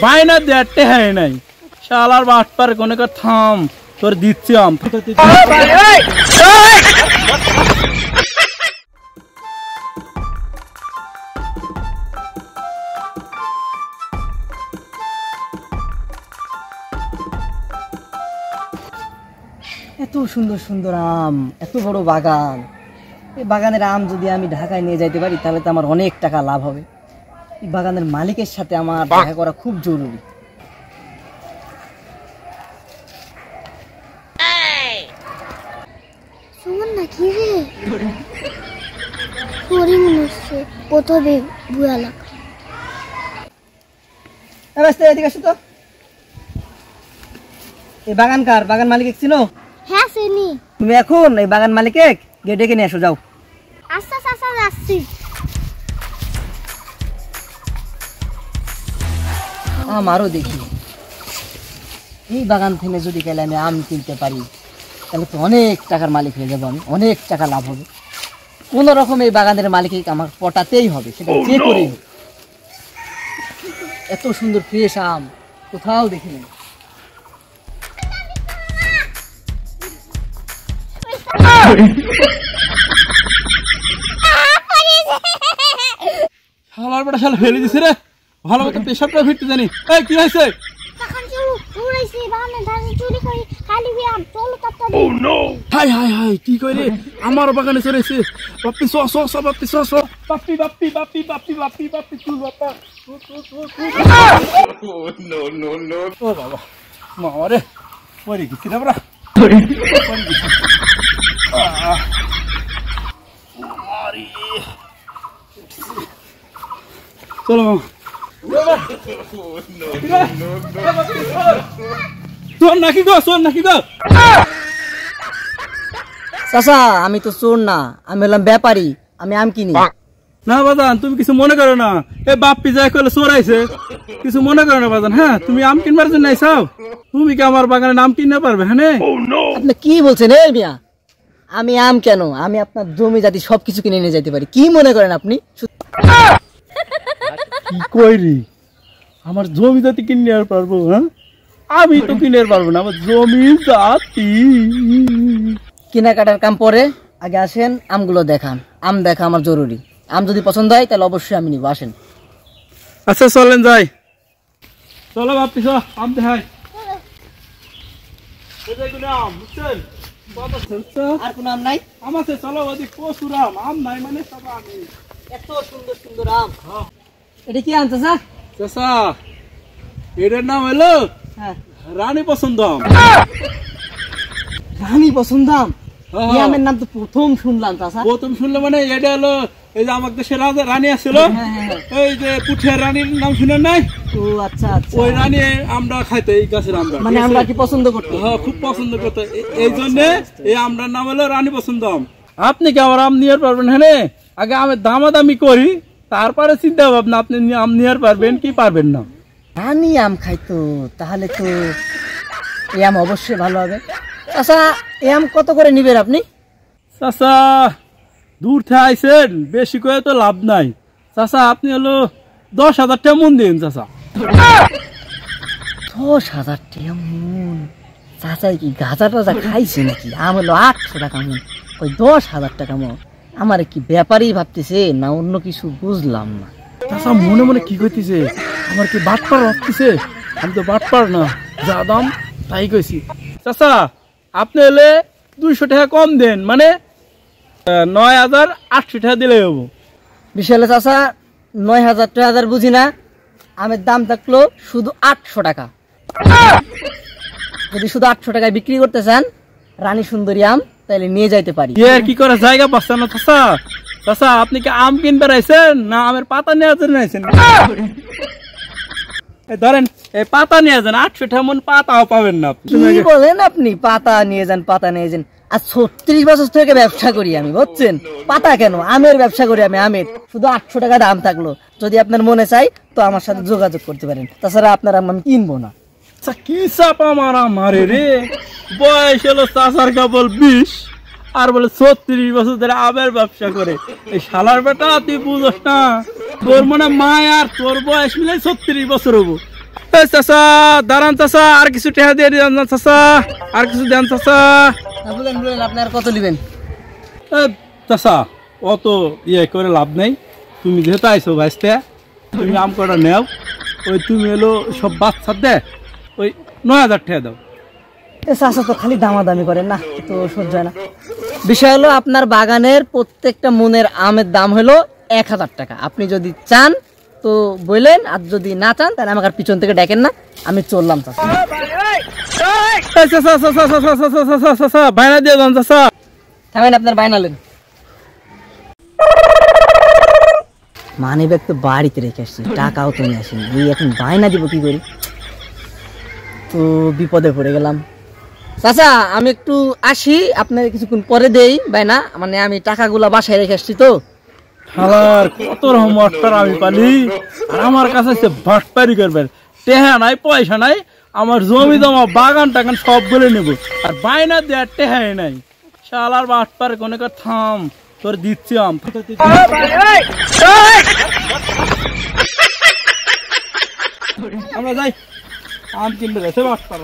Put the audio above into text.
বাইনা দেড়টে হ্যাঁ নাই শালার বাটপার কোনে কর থাম তোর দিচ্ছি আম এত সুন্দর সুন্দর আম, এত বড় বাগান। এই বাগানের আম যদি আমি ঢাকায় নিয়ে যাইতে পারি তাহলে তো আমার অনেক টাকা লাভ হবে। এই বাগানের মালিকের সাথে আমার দেখা করা খুব জরুরি। সুমন না কি রে পরি মনে হচ্ছে প্রথমে বুয়া লাগা। এদিকে আসো তো। এই বাগান কার? বাগান মালিক চিনো? হ্যাঁ চিনি। তুমি এখন এই বাগান মালিকে গিয়ে ডেকে নিয়ে এসো, যাও। আচ্ছা চাচা যাচ্ছি। আমারও দেখি এই বাগান থেকে যদি গেলে আমি আম কিনতে পারি তাহলে তো অনেক টাকার মালিক হয়ে যাবো, আমি অনেক টাকা লাভ হবে। কোন রকম এই বাগানের মালিক আমার পটাতেই হবে, সেটা যে করেই হোক। এত সুন্দর ফ্রেশ আম কোথাও দেখিনি। শালার বেটা শালা ফেলে দিছে রে, ভালো মতো পেশাবটা ফিরতে জানি। এই কি হয়েছে? তখন চলো উড়াইছি বাগানে ধারে চুরি করে খালি বিয়াম চলো তাড়াতাড়ি। ও নো, হাই হাই হাই কি কইরে আমার বাগানে চড়েছে। বাপ্পি সো সো সো বাপ্পি সো সো বাপ্পি বাপ্পি বাপ্পি বাপ্পি বাপ্পি বাপ্পি তুই Bappa oh no no no. ও বাবা মারে মরে গেছি রে বড়া। চলো চোর নাকি গো, চোর নাকি গো? চাচা আমি তো চোর না, আমি হলাম ব্যাপারী, আমি আম কিনি। না বাজান তুমি কিছু মনে করো না, এ বাপ্পি যাই কইলে চোর আইছে, কিছু মনে করো না বাজান। হ্যাঁ তুমি আম কিনবার জন্য আইছাও, তুমি কি আমার বাগানে আম কিনতে পারবে? হ্যাঁ আপনি কি বলছেন? এই মিয়া আমি আম কেন, আমি আপনার জমি জাতি সবকিছু কিনে নিয়ে যেতে পারি। কি মনে করেন আপনি? কি কইরি আমার জমি জাতি কিনে আর পারবো? হ্যাঁ আমি তো কিনে আর পারবো না, আমার জমি জাতি। কেনাকাটার কাম পরে, আগে আসেন আমগুলো দেখান। আম দেখা আমার জরুরি। আম যদি পছন্দ হয় তাহলে অবশ্যই আমি নিব, আসেন। আচ্ছা চলেন যাই, চলো বাপ্পি চল আম দেখাই। আর কোন আম নাই? আম আছে, চলো ওদিক প্রচুর আম। আম নাই মানে সব আমি। এত সুন্দর সুন্দর আম। এটা কি আম চাচা? চাচা এটার নাম হলো হ্যাঁ রানী পছন্দ আম। রানী পছন্দ আম? এই আমের নাম তো প্রথম শুনলাম চাচা। প্রথম শুনলে মানে এটা হলো এই যে আমার দেশের রানী আছিল, এই যে পুঠের রানীর নাম শুনেন নাই? ও আচ্ছা আচ্ছা, ওই রানী আমরা খাইতে এই গাছের আমরা, মানে আমরা কি পছন্দ করতে? হ্যাঁ খুব পছন্দ করতে, এই জন্য এই আমটার নাম হলো রানী পছন্দ আম। আপনি কি আমার আম নিয়ে পারবেন? হ্যাঁ আগে আমি দামাদামি করি, তারপরে চিন্তা ভাবনা আপনি আম নিয়ে পারবেন কি পারবেন না। রানী আম খাইতো তাহলে তো এই আম অবশ্যই ভালো হবে। চাচা এই আম কত করে নিবেন আপনি? চাচা দূর থেকে আইছেন, বেশি করে তো লাভ নাই। চাচা আপনি হলো 10,000 টাকা মন দিন চাচা। 10,000 টাকা মন? চাচাই কি গাঁজা টাজা খাইছে নাকি? আম হলো 800 টাকা মন, ওই 10,000 টাকা মন। আমার কি ব্যাপারই ভাবতেছে না অন্য কিছু বুঝলাম না। চাচা মনে মনে কি কইতেছে, আমার কি বাটপার ভাবতেছে? আমি তো বাটপার না, যা দাম তাই কইছি। চাচা আপনি হলে 200 টাকা কম দেন, মানে 9,800 টাকা দিলে হবো। বিশালে চাচা 9,000 টাকা বুঝি না, আমের দাম থাকলো শুধু 800 টাকা। যদি শুধু 800 টাকায় বিক্রি করতে চান রানী সুন্দরী আম, তাহলে নিয়ে যাইতে পারি। এর কি করে জায়গা পাচ্ছেন না চাচা? চাচা আপনি কি আম কিনবে আইছেন না আমের পাতা নেওয়ার জন্য আইছেন? ধরেন এই পাতা নিয়ে যান, 800 টাকা মন পাতাও পাবেন না। কি বলেন আপনি? পাতা নিয়ে যান, পাতা নিয়ে যান। আর 36 বছর থেকে ব্যবসা করি আমি, বুঝছেন? পাতা কেন, আমের ব্যবসা করি আমি, আমের। শুধু 800 টাকা দাম থাকলো, যদি আপনার মনে চাই তো আমার সাথে যোগাযোগ করতে পারেন, তাছাড়া আপনার আম আমি কিনবো না। কি চাপা মারা মারে রে, বয়স হলো চাচার কেবল 20 আর বলে 36 বছর ধরে আমের ব্যবসা করে। এই শালার বেটা তুই বুঝস না, তোর মনে মায় আর তোর বয়স মিলে 36 বছর হবো, এই চাচা দাঁড়ান চাচা, আর কিছু টাকা দিয়ে দেন না চাচা, আর কিছু দেন চাচা। বলেন বলেন, আপনি আর কত নেবেন? চাচা অত ইয়ে করে লাভ নেই, তুমি যেহেতু আইসো ভাইস্তে, তুমি আম কটা নেও। ওই তুমি এলো সব বাচ্চা দে, ওই 9,000 টাকা দাও। চাচা তো খালি দামাদামি করেন না, তো সহ্য হয় না। বিষয় হলো আপনার বাগানের প্রত্যেকটা মনের আমের দাম হলো 1,000 টাকা। আপনি যদি চান তো বললেন, আর যদি না চান তাহলে আমাকে আর পিছন থেকে ডাকেন না, আমি চললাম চাচা। বাইনা দিয়ে দেন চাচা। থামেন, আপনার বাইনালেন। মানি ব্যাগ তো বাড়িতে রেখে আসছি, টাকাও তো নিয়ে আসেনি, এই এখন বায়না দিব কি করি? তো বিপদে পড়ে গেলাম। চাচা আমি একটু আসি, আপনার কিছুক্ষণ পরে দেই বায়না, মানে আমি টাকাগুলা বাসায় রেখে আসছি তো। হালার কত রকম অট্টার আমি পালি, আর আমার কাছে সে বাটপারি করবেন, টেহা নাই পয়সা নাই, আমার জমি জমা বাগান টাগান সব বলে নেব, আর বাইনা দেওয়ার টেহাই নাই। শালার বাটপার কোনে কর, থাম তোর দিচ্ছি আম। আমরা যাই আম কিনতে গেছে বাটপার।